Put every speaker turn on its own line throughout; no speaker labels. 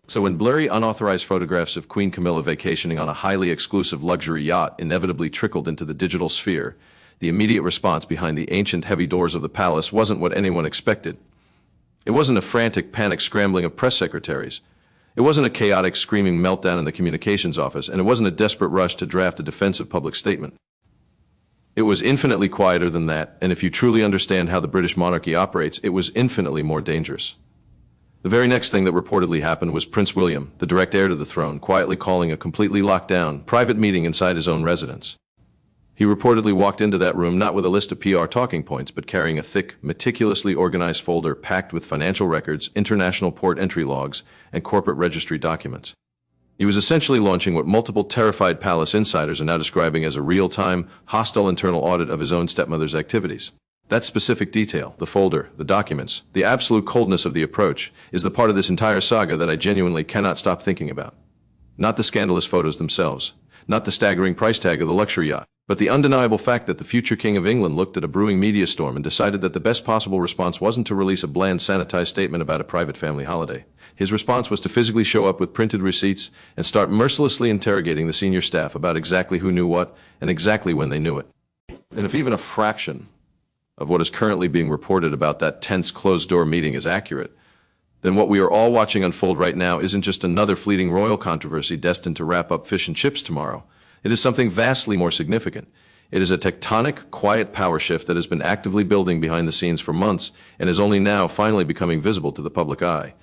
So when blurry, unauthorized photographs of Queen Camilla vacationing on a highly exclusive luxury yacht inevitably trickled into the digital sphere, the immediate response behind the ancient heavy doors of the palace wasn't what anyone expected. It wasn't a frantic panic scrambling of press secretaries. It wasn't a chaotic screaming meltdown in the communications office, and it wasn't a desperate rush to draft a defensive public statement. It was infinitely quieter than that, and if you truly understand how the British monarchy operates, it was infinitely more dangerous. The very next thing that reportedly happened was Prince William, the direct heir to the throne, quietly calling a completely locked down, private meeting inside his own residence. He reportedly walked into that room not with a list of PR talking points, but carrying a thick, meticulously organized folder packed with financial records, international port entry logs, and corporate registry documents. He was essentially launching what multiple terrified palace insiders are now describing as a real-time, hostile internal audit of his own stepmother's activities. That specific detail, the folder, the documents, the absolute coldness of the approach, is the part of this entire saga that I genuinely cannot stop thinking about. Not the scandalous photos themselves, not the staggering price tag of the luxury yacht, but the undeniable fact that the future King of England looked at a brewing media storm and decided that the best possible response wasn't to release a bland, sanitized statement about a private family holiday. His response was to physically show up with printed receipts and start mercilessly interrogating the senior staff about exactly who knew what and exactly when they knew it. And if even a fraction of what is currently being reported about that tense closed-door meeting is accurate, then what we are all watching unfold right now isn't just another fleeting royal controversy destined to wrap up fish and chips tomorrow. It is something vastly more significant. It is a tectonic, quiet power shift that has been actively building behind the scenes for months and is only now finally becoming visible to the public eye.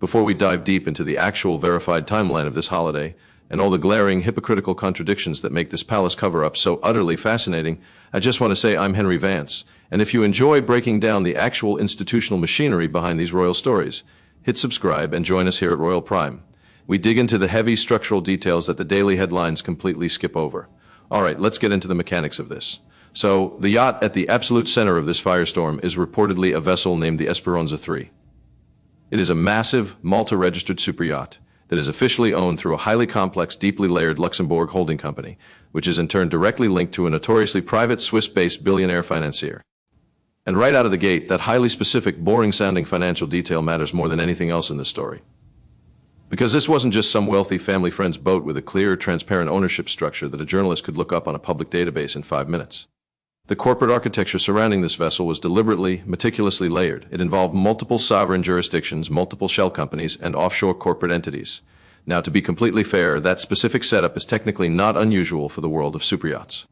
Before we dive deep into the actual verified timeline of this holiday and all the glaring, hypocritical contradictions that make this palace cover-up so utterly fascinating, I just want to say I'm Henry Vance, and if you enjoy breaking down the actual institutional machinery behind these royal stories, hit subscribe and join us here at Royal Prime. We dig into the heavy structural details that the daily headlines completely skip over. All right, let's get into the mechanics of this. So, the yacht at the absolute center of this firestorm is reportedly a vessel named the Esperanza III. It is a massive, Malta-registered superyacht that is officially owned through a highly complex, deeply layered Luxembourg holding company, which is in turn directly linked to a notoriously private Swiss-based billionaire financier. And right out of the gate, that highly specific, boring-sounding financial detail matters more than anything else in this story. Because this wasn't just some wealthy family friend's boat with a clear, transparent ownership structure that a journalist could look up on a public database in 5 minutes. The corporate architecture surrounding this vessel was deliberately, meticulously layered. It involved multiple sovereign jurisdictions, multiple shell companies, and offshore corporate entities. Now, to be completely fair, that specific setup is technically not unusual for the world of superyachts.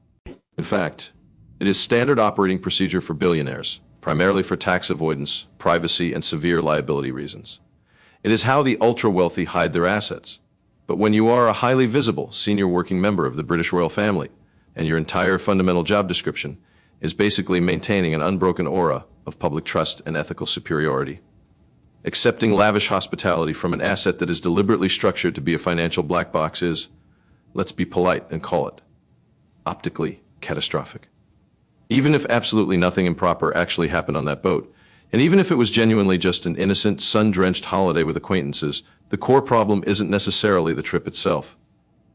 In fact, it is standard operating procedure for billionaires, primarily for tax avoidance, privacy, and severe liability reasons. It is how the ultra-wealthy hide their assets. But when you are a highly visible, senior working member of the British royal family, and your entire fundamental job description is basically maintaining an unbroken aura of public trust and ethical superiority, accepting lavish hospitality from an asset that is deliberately structured to be a financial black box is, let's be polite and call it, optically catastrophic. Even if absolutely nothing improper actually happened on that boat, and even if it was genuinely just an innocent, sun-drenched holiday with acquaintances, the core problem isn't necessarily the trip itself.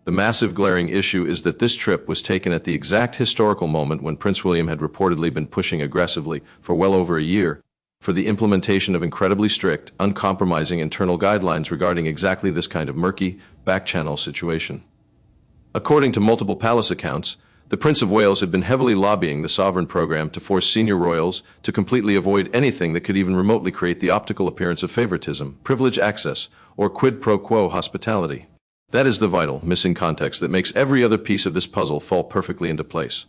The massive glaring issue is that this trip was taken at the exact historical moment when Prince William had reportedly been pushing aggressively for well over a year for the implementation of incredibly strict, uncompromising internal guidelines regarding exactly this kind of murky, back-channel situation. According to multiple palace accounts, the Prince of Wales had been heavily lobbying the sovereign program to force senior royals to completely avoid anything that could even remotely create the optical appearance of favoritism, privilege access, or quid pro quo hospitality. That is the vital, missing context that makes every other piece of this puzzle fall perfectly into place.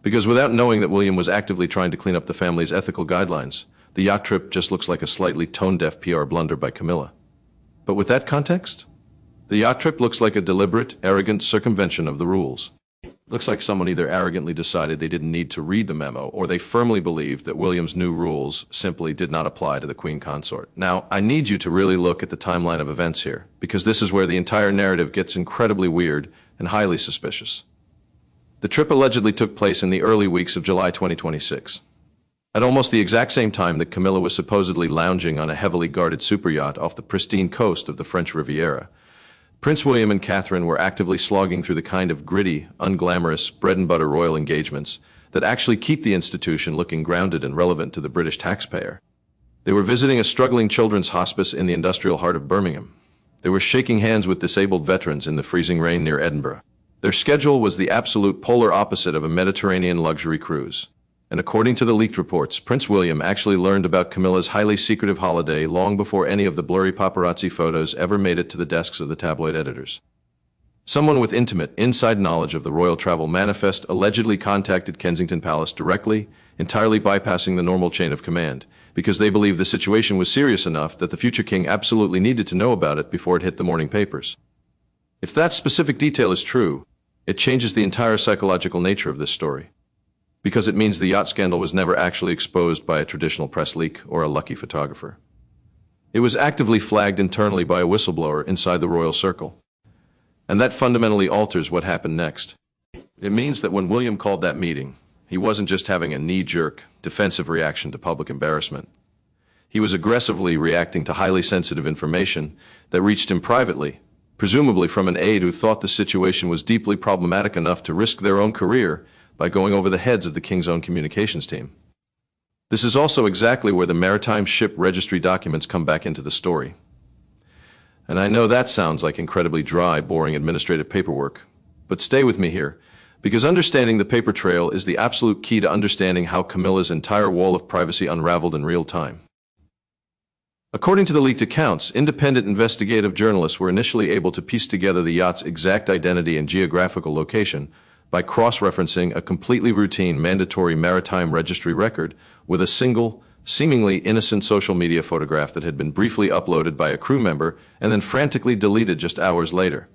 Because without knowing that William was actively trying to clean up the family's ethical guidelines, the yacht trip just looks like a slightly tone-deaf PR blunder by Camilla. But with that context, the yacht trip looks like a deliberate, arrogant circumvention of the rules. Looks like someone either arrogantly decided they didn't need to read the memo, or they firmly believed that William's new rules simply did not apply to the Queen Consort. Now, I need you to really look at the timeline of events here, because this is where the entire narrative gets incredibly weird and highly suspicious. The trip allegedly took place in the early weeks of July 2026. At almost the exact same time that Camilla was supposedly lounging on a heavily guarded superyacht off the pristine coast of the French Riviera, Prince William and Catherine were actively slogging through the kind of gritty, unglamorous, bread-and-butter royal engagements that actually keep the institution looking grounded and relevant to the British taxpayer. They were visiting a struggling children's hospice in the industrial heart of Birmingham. They were shaking hands with disabled veterans in the freezing rain near Edinburgh. Their schedule was the absolute polar opposite of a Mediterranean luxury cruise. And according to the leaked reports, Prince William actually learned about Camilla's highly secretive holiday long before any of the blurry paparazzi photos ever made it to the desks of the tabloid editors. Someone with intimate, inside knowledge of the royal travel manifest allegedly contacted Kensington Palace directly, entirely bypassing the normal chain of command, because they believed the situation was serious enough that the future king absolutely needed to know about it before it hit the morning papers. If that specific detail is true, it changes the entire psychological nature of this story, because it means the yacht scandal was never actually exposed by a traditional press leak or a lucky photographer. It was actively flagged internally by a whistleblower inside the royal circle. And that fundamentally alters what happened next. It means that when William called that meeting, he wasn't just having a knee-jerk, defensive reaction to public embarrassment. He was aggressively reacting to highly sensitive information that reached him privately, presumably from an aide who thought the situation was deeply problematic enough to risk their own career by going over the heads of the king's own communications team. This is also exactly where the maritime ship registry documents come back into the story. And I know that sounds like incredibly dry, boring administrative paperwork, but stay with me here, because understanding the paper trail is the absolute key to understanding how Camilla's entire wall of privacy unraveled in real time. According to the leaked accounts, independent investigative journalists were initially able to piece together the yacht's exact identity and geographical location by cross-referencing a completely routine mandatory maritime registry record with a single, seemingly innocent social media photograph that had been briefly uploaded by a crew member and then frantically deleted just hours later.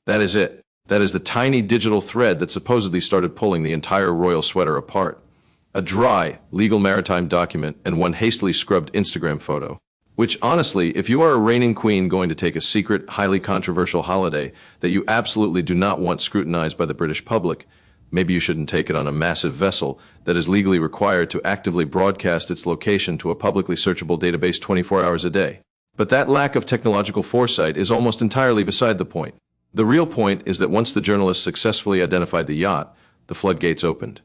That is it. That is the tiny digital thread that supposedly started pulling the entire royal sweater apart. A dry, legal maritime document and one hastily scrubbed Instagram photo. Which, honestly, if you are a reigning queen going to take a secret, highly controversial holiday that you absolutely do not want scrutinized by the British public, maybe you shouldn't take it on a massive vessel that is legally required to actively broadcast its location to a publicly searchable database 24 hours a day. But that lack of technological foresight is almost entirely beside the point. The real point is that once the journalists successfully identified the yacht, the floodgates opened.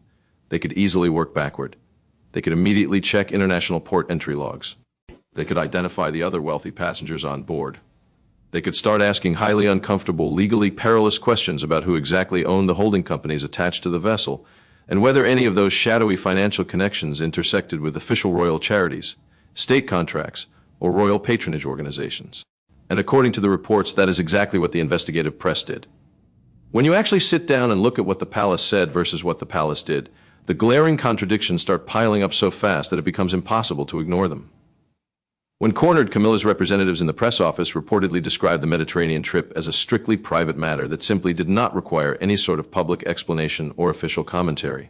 They could easily work backward. They could immediately check international port entry logs. They could identify the other wealthy passengers on board. They could start asking highly uncomfortable, legally perilous questions about who exactly owned the holding companies attached to the vessel, and whether any of those shadowy financial connections intersected with official royal charities, state contracts, or royal patronage organizations. And according to the reports, that is exactly what the investigative press did. When you actually sit down and look at what the palace said versus what the palace did, the glaring contradictions start piling up so fast that it becomes impossible to ignore them. When cornered, Camilla's representatives in the press office reportedly described the Mediterranean trip as a strictly private matter that simply did not require any sort of public explanation or official commentary.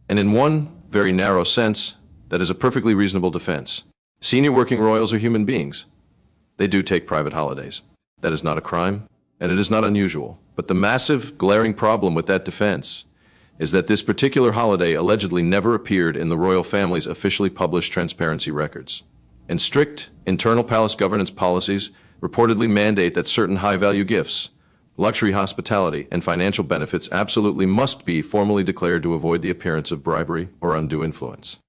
And in one very narrow sense, that is a perfectly reasonable defense. Senior working royals are human beings. They do take private holidays. That is not a crime, and it is not unusual. But the massive, glaring problem with that defense is that this particular holiday allegedly never appeared in the royal family's officially published transparency records. And strict internal palace governance policies reportedly mandate that certain high-value gifts, luxury hospitality, and financial benefits absolutely must be formally declared to avoid the appearance of bribery or undue influence.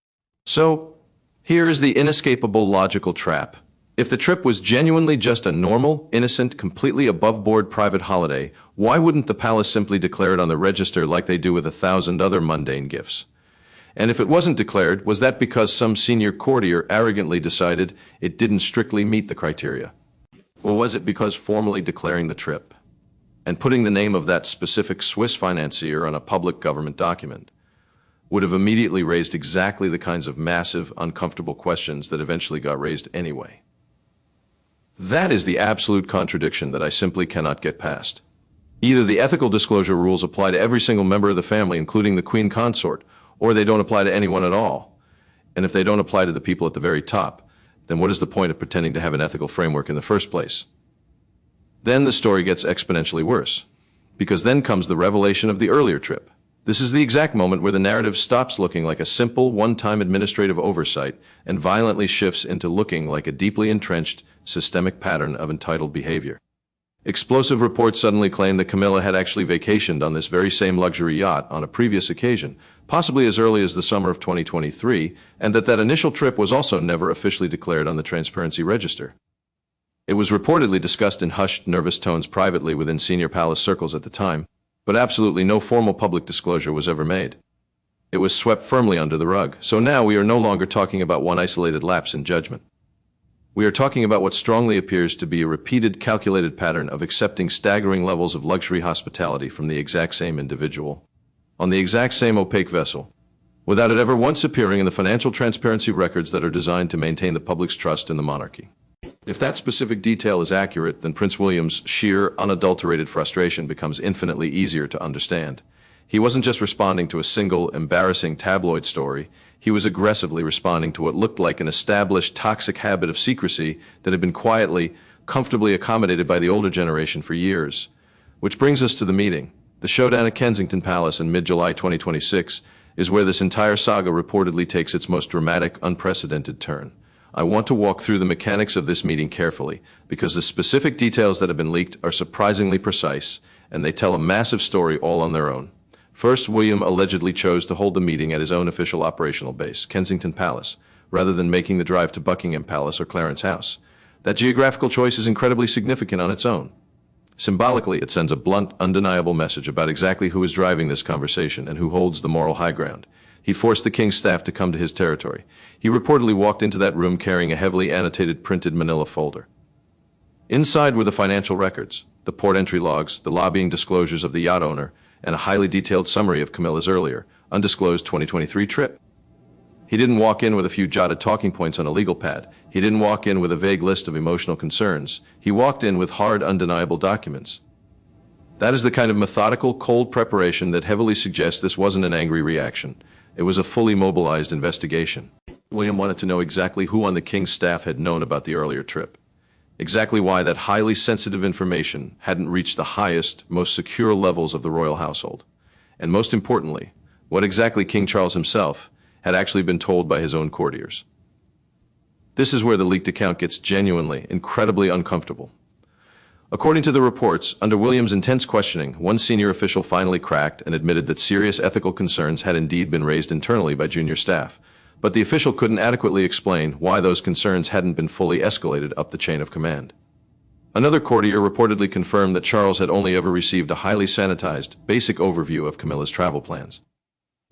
So, here is the inescapable logical trap. If the trip was genuinely just a normal, innocent, completely above-board private holiday, why wouldn't the palace simply declare it on the register like they do with 1,000 other mundane gifts? And if it wasn't declared, was that because some senior courtier arrogantly decided it didn't strictly meet the criteria? Or was it because formally declaring the trip and putting the name of that specific Swiss financier on a public government document would have immediately raised exactly the kinds of massive, uncomfortable questions that eventually got raised anyway? That is the absolute contradiction that I simply cannot get past. Either the ethical disclosure rules apply to every single member of the family, including the queen consort, or they don't apply to anyone at all. And if they don't apply to the people at the very top, then what is the point of pretending to have an ethical framework in the first place? Then the story gets exponentially worse, because then comes the revelation of the earlier trip. This is the exact moment where the narrative stops looking like a simple, one-time administrative oversight and violently shifts into looking like a deeply entrenched, systemic pattern of entitled behavior. Explosive reports suddenly claim that Camilla had actually vacationed on this very same luxury yacht on a previous occasion, possibly as early as the summer of 2023, and that initial trip was also never officially declared on the transparency register. It was reportedly discussed in hushed, nervous tones privately within senior palace circles at the time, but absolutely no formal public disclosure was ever made. It was swept firmly under the rug, so now we are no longer talking about one isolated lapse in judgment. We are talking about what strongly appears to be a repeated, calculated pattern of accepting staggering levels of luxury hospitality from the exact same individual, on the exact same opaque vessel, without it ever once appearing in the financial transparency records that are designed to maintain the public's trust in the monarchy. If that specific detail is accurate, then Prince William's sheer, unadulterated frustration becomes infinitely easier to understand. He wasn't just responding to a single, embarrassing tabloid story. He was aggressively responding to what looked like an established, toxic habit of secrecy that had been quietly, comfortably accommodated by the older generation for years. Which brings us to the meeting. The showdown at Kensington Palace in mid-July 2026 is where this entire saga reportedly takes its most dramatic, unprecedented turn. I want to walk through the mechanics of this meeting carefully, because the specific details that have been leaked are surprisingly precise, and they tell a massive story all on their own. First, William allegedly chose to hold the meeting at his own official operational base, Kensington Palace, rather than making the drive to Buckingham Palace or Clarence House. That geographical choice is incredibly significant on its own. Symbolically, it sends a blunt, undeniable message about exactly who is driving this conversation and who holds the moral high ground. He forced the king's staff to come to his territory. He reportedly walked into that room carrying a heavily annotated printed manila folder. Inside were the financial records, the port entry logs, the lobbying disclosures of the yacht owner, and a highly detailed summary of Camilla's earlier, undisclosed 2023 trip. He didn't walk in with a few jotted talking points on a legal pad. He didn't walk in with a vague list of emotional concerns. He walked in with hard, undeniable documents. That is the kind of methodical, cold preparation that heavily suggests this wasn't an angry reaction. It was a fully mobilized investigation. William wanted to know exactly who on the king's staff had known about the earlier trip. Exactly why that highly sensitive information hadn't reached the highest, most secure levels of the royal household. And most importantly, what exactly King Charles himself had actually been told by his own courtiers. This is where the leaked account gets genuinely, incredibly uncomfortable. According to the reports, under William's intense questioning, one senior official finally cracked and admitted that serious ethical concerns had indeed been raised internally by junior staff, but the official couldn't adequately explain why those concerns hadn't been fully escalated up the chain of command. Another courtier reportedly confirmed that Charles had only ever received a highly sanitized, basic overview of Camilla's travel plans.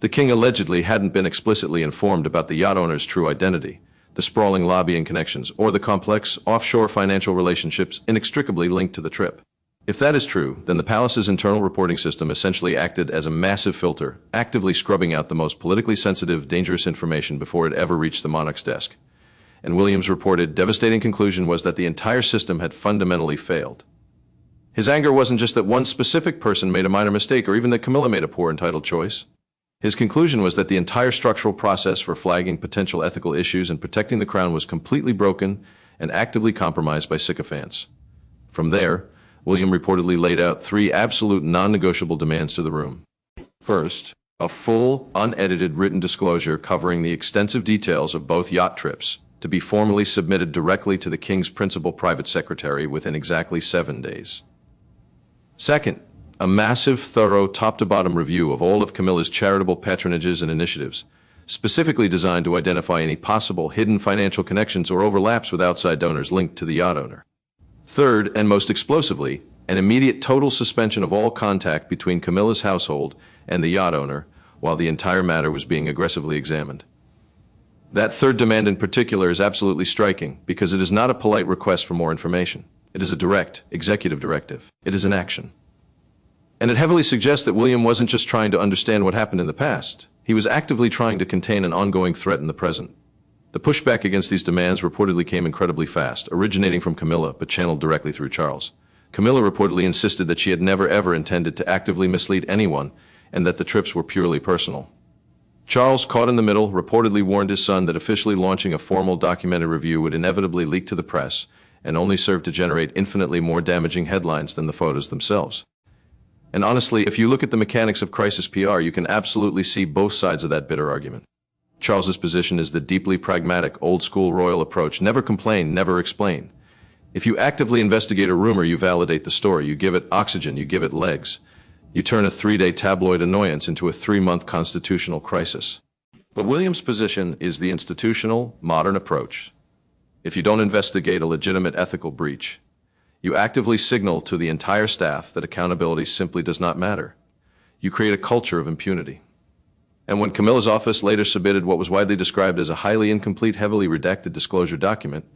The king allegedly hadn't been explicitly informed about the yacht owner's true identity, the sprawling lobbying connections, or the complex, offshore financial relationships inextricably linked to the trip. If that is true, then the palace's internal reporting system essentially acted as a massive filter, actively scrubbing out the most politically sensitive, dangerous information before it ever reached the monarch's desk. And William's reported, devastating conclusion was that the entire system had fundamentally failed. His anger wasn't just that one specific person made a minor mistake or even that Camilla made a poor entitled choice. His conclusion was that the entire structural process for flagging potential ethical issues and protecting the crown was completely broken and actively compromised by sycophants. From there, William reportedly laid out 3 absolute non-negotiable demands to the room. First, a full, unedited written disclosure covering the extensive details of both yacht trips to be formally submitted directly to the king's principal private secretary within exactly 7 days. Second, a massive, thorough, top-to-bottom review of all of Camilla's charitable patronages and initiatives, specifically designed to identify any possible hidden financial connections or overlaps with outside donors linked to the yacht owner. Third, and most explosively, an immediate total suspension of all contact between Camilla's household and the yacht owner while the entire matter was being aggressively examined. That third demand in particular is absolutely striking because it is not a polite request for more information. It is a direct, executive directive. It is an action. And it heavily suggests that William wasn't just trying to understand what happened in the past. He was actively trying to contain an ongoing threat in the present. The pushback against these demands reportedly came incredibly fast, originating from Camilla but channeled directly through Charles. Camilla reportedly insisted that she had never ever intended to actively mislead anyone and that the trips were purely personal. Charles, caught in the middle, reportedly warned his son that officially launching a formal documented review would inevitably leak to the press and only serve to generate infinitely more damaging headlines than the photos themselves. And honestly, if you look at the mechanics of crisis PR, you can absolutely see both sides of that bitter argument. Charles's position is the deeply pragmatic, old-school royal approach: never complain, never explain. If you actively investigate a rumor, you validate the story, you give it oxygen, you give it legs. You turn a 3-day tabloid annoyance into a 3-month constitutional crisis. But William's position is the institutional, modern approach. If you don't investigate a legitimate ethical breach, you actively signal to the entire staff that accountability simply does not matter. You create a culture of impunity. And when Camilla's office later submitted what was widely described as a highly incomplete, heavily redacted disclosure document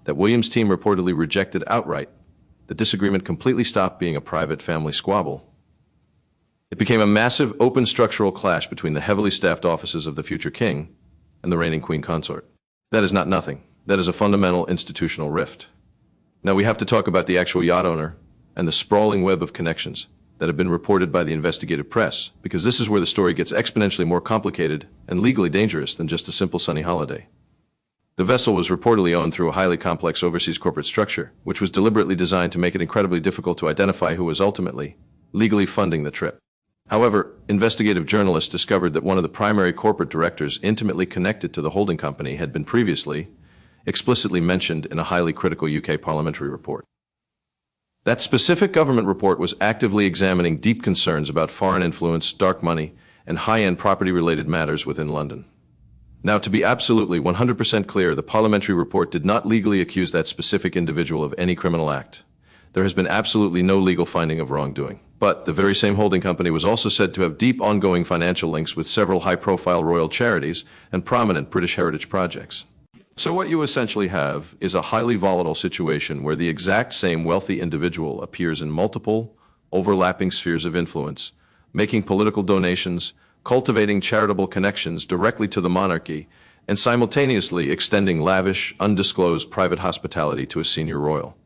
that Williams' team reportedly rejected outright, the disagreement completely stopped being a private family squabble. It became a massive, open structural clash between the heavily staffed offices of the future king and the reigning queen consort. That is not nothing. That is a fundamental institutional rift. Now we have to talk about the actual yacht owner and the sprawling web of connections that have been reported by the investigative press, because this is where the story gets exponentially more complicated and legally dangerous than just a simple sunny holiday. The vessel was reportedly owned through a highly complex overseas corporate structure, which was deliberately designed to make it incredibly difficult to identify who was ultimately legally funding the trip. However, investigative journalists discovered that one of the primary corporate directors intimately connected to the holding company had been previously explicitly mentioned in a highly critical UK parliamentary report. That specific government report was actively examining deep concerns about foreign influence, dark money, and high-end property-related matters within London. Now, to be absolutely 100% clear, the parliamentary report did not legally accuse that specific individual of any criminal act. There has been absolutely no legal finding of wrongdoing. But the very same holding company was also said to have deep ongoing financial links with several high-profile royal charities and prominent British heritage projects. So what you essentially have is a highly volatile situation where the exact same wealthy individual appears in multiple, overlapping spheres of influence, making political donations, cultivating charitable connections directly to the monarchy, and simultaneously extending lavish, undisclosed private hospitality to a senior royal.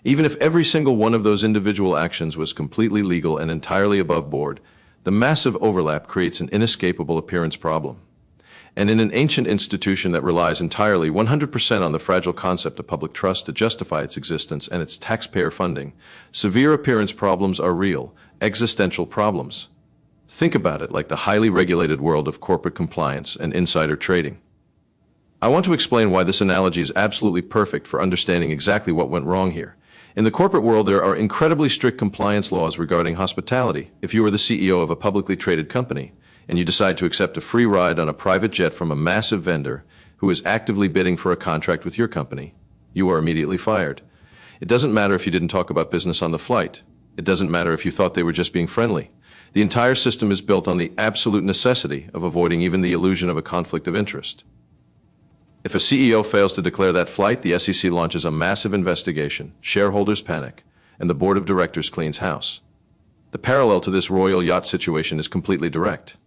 Even if every single one of those individual actions was completely legal and entirely above board, the massive overlap creates an inescapable appearance problem. And in an ancient institution that relies entirely 100% on the fragile concept of public trust to justify its existence and its taxpayer funding, severe appearance problems are real, existential problems. Think about it like the highly regulated world of corporate compliance and insider trading. I want to explain why this analogy is absolutely perfect for understanding exactly what went wrong here. In the corporate world, there are incredibly strict compliance laws regarding hospitality. If you are the CEO of a publicly traded company, and you decide to accept a free ride on a private jet from a massive vendor who is actively bidding for a contract with your company, you are immediately fired. It doesn't matter if you didn't talk about business on the flight. It doesn't matter if you thought they were just being friendly. The entire system is built on the absolute necessity of avoiding even the illusion of a conflict of interest. If a CEO fails to declare that flight, the SEC launches a massive investigation, shareholders panic, and the board of directors cleans house. The parallel to this royal yacht situation is completely direct.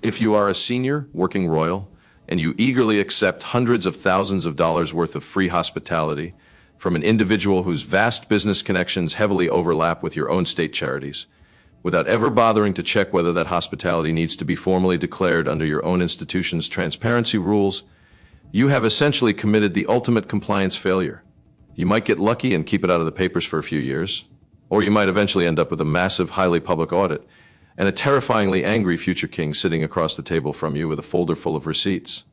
If you are a senior working royal and you eagerly accept hundreds of thousands of dollars worth of free hospitality from an individual whose vast business connections heavily overlap with your own state charities, without ever bothering to check whether that hospitality needs to be formally declared under your own institution's transparency rules, you have essentially committed the ultimate compliance failure. You might get lucky and keep it out of the papers for a few years, or you might eventually end up with a massive, highly public audit and a terrifyingly angry future king sitting across the table from you with a folder full of receipts.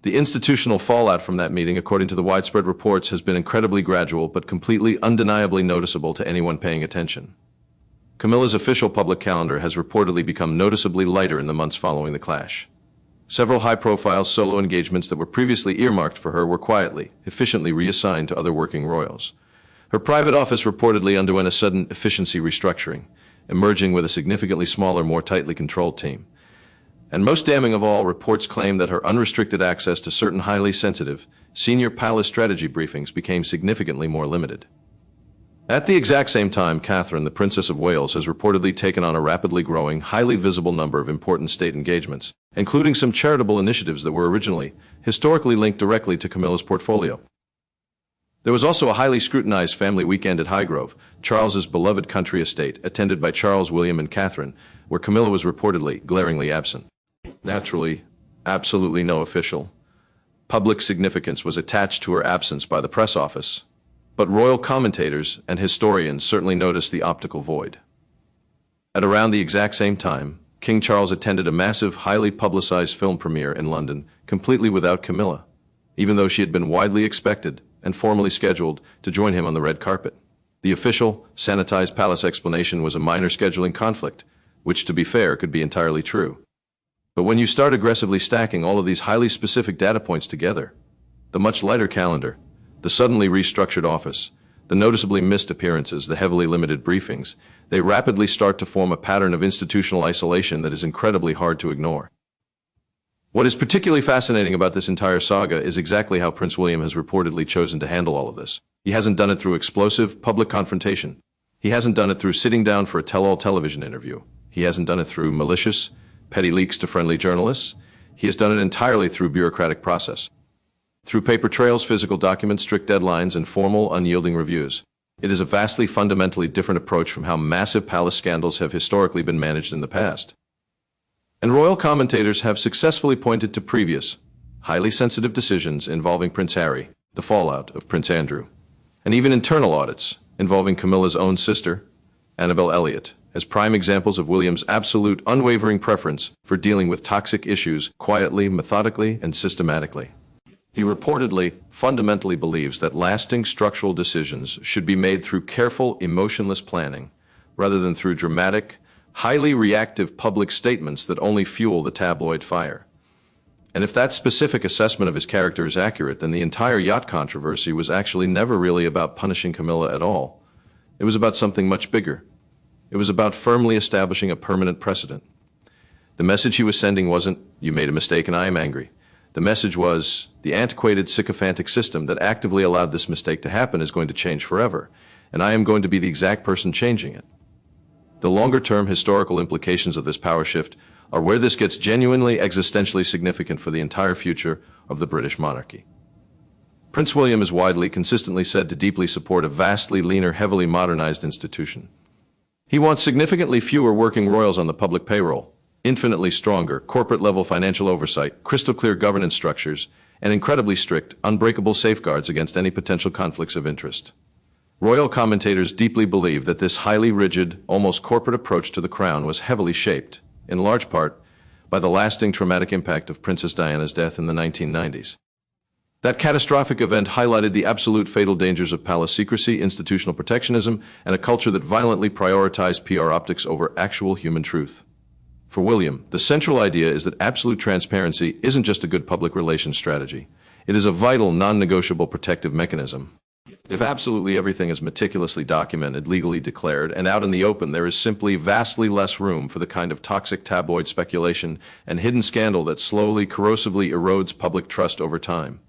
The institutional fallout from that meeting, according to the widespread reports, has been incredibly gradual but completely undeniably noticeable to anyone paying attention. Camilla's official public calendar has reportedly become noticeably lighter in the months following the clash. Several high-profile solo engagements that were previously earmarked for her were quietly, efficiently reassigned to other working royals. Her private office reportedly underwent a sudden efficiency restructuring, emerging with a significantly smaller, more tightly controlled team. And most damning of all, reports claim that her unrestricted access to certain highly sensitive, senior palace strategy briefings became significantly more limited. At the exact same time, Catherine, the Princess of Wales, has reportedly taken on a rapidly growing, highly visible number of important state engagements, including some charitable initiatives that were originally, historically linked directly to Camilla's portfolio. There was also a highly scrutinized family weekend at Highgrove, Charles's beloved country estate, attended by Charles, William, and Catherine, where Camilla was reportedly glaringly absent. Naturally, absolutely no official public significance was attached to her absence by the press office, but royal commentators and historians certainly noticed the optical void. At around the exact same time, King Charles attended a massive, highly publicized film premiere in London, completely without Camilla, even though she had been widely expected and formally scheduled to join him on the red carpet. The official, sanitized palace explanation was a minor scheduling conflict, which, to be fair, could be entirely true. But when you start aggressively stacking all of these highly specific data points together, The much lighter calendar, the suddenly restructured office, the noticeably missed appearances, the heavily limited briefings, they rapidly start to form a pattern of institutional isolation that is incredibly hard to ignore. What is particularly fascinating about this entire saga is exactly how Prince William has reportedly chosen to handle all of this. He hasn't done it through explosive, public confrontation. He hasn't done it through sitting down for a tell-all television interview. He hasn't done it through malicious, petty leaks to friendly journalists. He has done it entirely through bureaucratic process. Through paper trails, physical documents, strict deadlines, and formal, unyielding reviews. It is a vastly, fundamentally different approach from how massive palace scandals have historically been managed in the past. And royal commentators have successfully pointed to previous, highly sensitive decisions involving Prince Harry, the fallout of Prince Andrew, and even internal audits involving Camilla's own sister, Annabel Elliot, as prime examples of William's absolute, unwavering preference for dealing with toxic issues quietly, methodically, and systematically. He reportedly, fundamentally believes that lasting structural decisions should be made through careful, emotionless planning, rather than through dramatic, highly reactive public statements that only fuel the tabloid fire. And if that specific assessment of his character is accurate, then the entire yacht controversy was actually never really about punishing Camilla at all. It was about something much bigger. It was about firmly establishing a permanent precedent. The message he was sending wasn't, "You made a mistake and I am angry." The message was, the antiquated, sycophantic system that actively allowed this mistake to happen is going to change forever, and I am going to be the exact person changing it. The longer-term historical implications of this power shift are where this gets genuinely existentially significant for the entire future of the British monarchy. Prince William is widely, consistently said to deeply support a vastly leaner, heavily modernized institution. He wants significantly fewer working royals on the public payroll, infinitely stronger corporate-level financial oversight, crystal-clear governance structures, and incredibly strict, unbreakable safeguards against any potential conflicts of interest. Royal commentators deeply believe that this highly rigid, almost corporate approach to the crown was heavily shaped, in large part, by the lasting traumatic impact of Princess Diana's death in the 1990s. That catastrophic event highlighted the absolute fatal dangers of palace secrecy, institutional protectionism, and a culture that violently prioritized PR optics over actual human truth. For William, the central idea is that absolute transparency isn't just a good public relations strategy. It is a vital, non-negotiable protective mechanism. If absolutely everything is meticulously documented, legally declared, and out in the open, there is simply vastly less room for the kind of toxic tabloid speculation and hidden scandal that slowly, corrosively erodes public trust over time.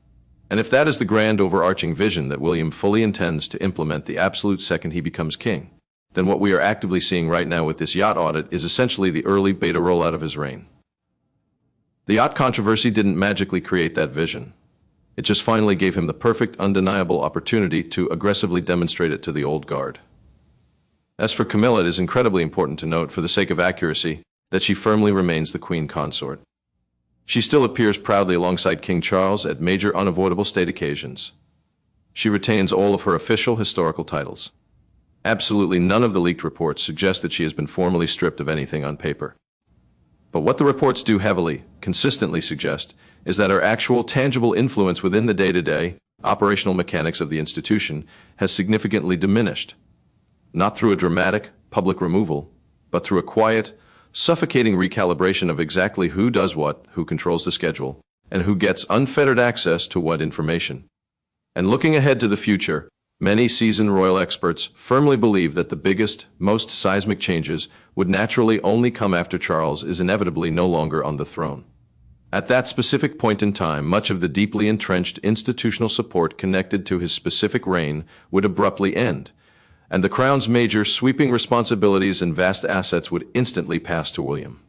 And if that is the grand overarching vision that William fully intends to implement the absolute second he becomes king, then what we are actively seeing right now with this yacht audit is essentially the early beta rollout of his reign. The yacht controversy didn't magically create that vision. It just finally gave him the perfect, undeniable opportunity to aggressively demonstrate it to the old guard. As for Camilla, it is incredibly important to note, for the sake of accuracy, that she firmly remains the queen consort. She still appears proudly alongside King Charles at major unavoidable state occasions. She retains all of her official historical titles. Absolutely none of the leaked reports suggest that she has been formally stripped of anything on paper. But what the reports do heavily, consistently suggest is that her actual tangible influence within the day-to-day, operational mechanics of the institution has significantly diminished. Not through a dramatic, public removal, but through a quiet, suffocating recalibration of exactly who does what, who controls the schedule, and who gets unfettered access to what information. And looking ahead to the future, many seasoned royal experts firmly believe that the biggest, most seismic changes would naturally only come after Charles is inevitably no longer on the throne. At that specific point in time, much of the deeply entrenched institutional support connected to his specific reign would abruptly end, and the crown's major sweeping responsibilities and vast assets would instantly pass to William.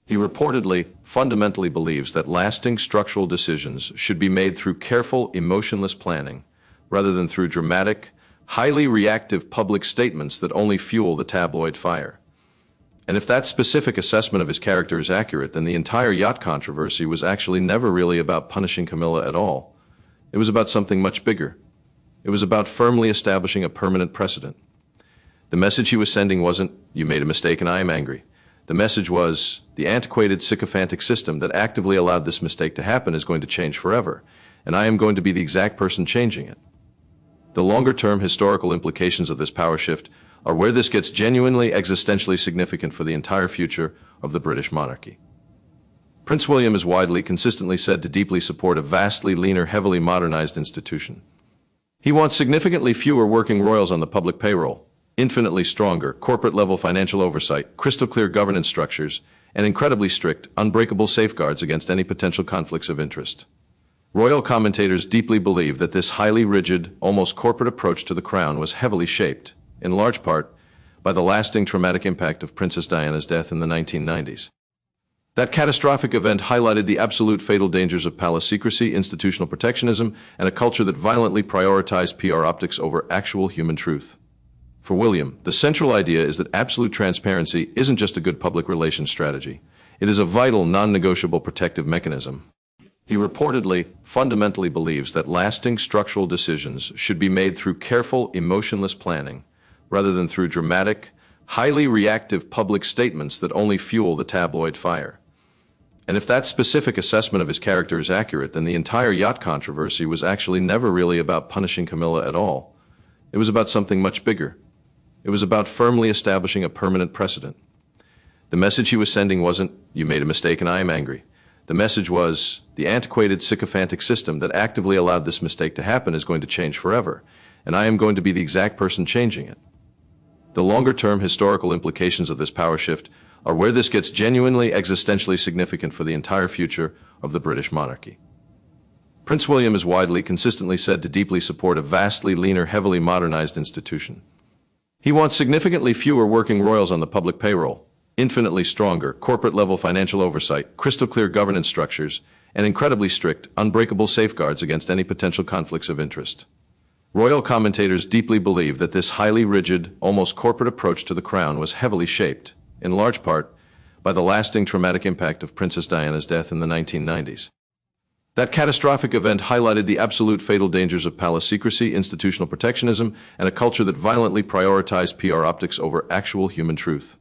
He reportedly, fundamentally believes that lasting structural decisions should be made through careful, emotionless planning, rather than through dramatic, highly reactive public statements that only fuel the tabloid fire. And if that specific assessment of his character is accurate, then the entire yacht controversy was actually never really about punishing Camilla at all. It was about something much bigger. It was about firmly establishing a permanent precedent. The message he was sending wasn't, "You made a mistake and I am angry." The message was, the antiquated, sycophantic system that actively allowed this mistake to happen is going to change forever, and I am going to be the exact person changing it. The longer-term historical implications of this power shift are where this gets genuinely existentially significant for the entire future of the British monarchy. Prince William is widely, consistently said to deeply support a vastly leaner, heavily modernized institution. He wants significantly fewer working royals on the public payroll, infinitely stronger corporate-level financial oversight, crystal-clear governance structures, and incredibly strict, unbreakable safeguards against any potential conflicts of interest. Royal commentators deeply believe that this highly rigid, almost corporate approach to the crown was heavily shaped, in large part, by the lasting traumatic impact of Princess Diana's death in the 1990s. That catastrophic event highlighted the absolute fatal dangers of palace secrecy, institutional protectionism, and a culture that violently prioritized PR optics over actual human truth. For William, the central idea is that absolute transparency isn't just a good public relations strategy. It is a vital, non-negotiable protective mechanism. He reportedly, fundamentally believes that lasting structural decisions should be made through careful, emotionless planning, rather than through dramatic, highly reactive public statements that only fuel the tabloid fire. And if that specific assessment of his character is accurate, then the entire yacht controversy was actually never really about punishing Camilla at all. It was about something much bigger. It was about firmly establishing a permanent precedent. The message he was sending wasn't, "You made a mistake and I am angry." The message was, the antiquated sycophantic system that actively allowed this mistake to happen is going to change forever, and I am going to be the exact person changing it. The longer-term historical implications of this power shift are where this gets genuinely existentially significant for the entire future of the British monarchy. Prince William is widely, consistently said to deeply support a vastly leaner, heavily modernized institution. He wants significantly fewer working royals on the public payroll, infinitely stronger corporate-level financial oversight, crystal-clear governance structures, and incredibly strict, unbreakable safeguards against any potential conflicts of interest. Royal commentators deeply believe that this highly rigid, almost corporate approach to the crown was heavily shaped, in large part, by the lasting traumatic impact of Princess Diana's death in the 1990s. That catastrophic event highlighted the absolute fatal dangers of palace secrecy, institutional protectionism, and a culture that violently prioritized PR optics over actual human truth.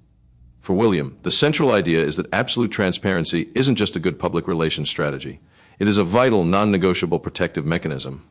For William, the central idea is that absolute transparency isn't just a good public relations strategy. It is a vital, non-negotiable protective mechanism.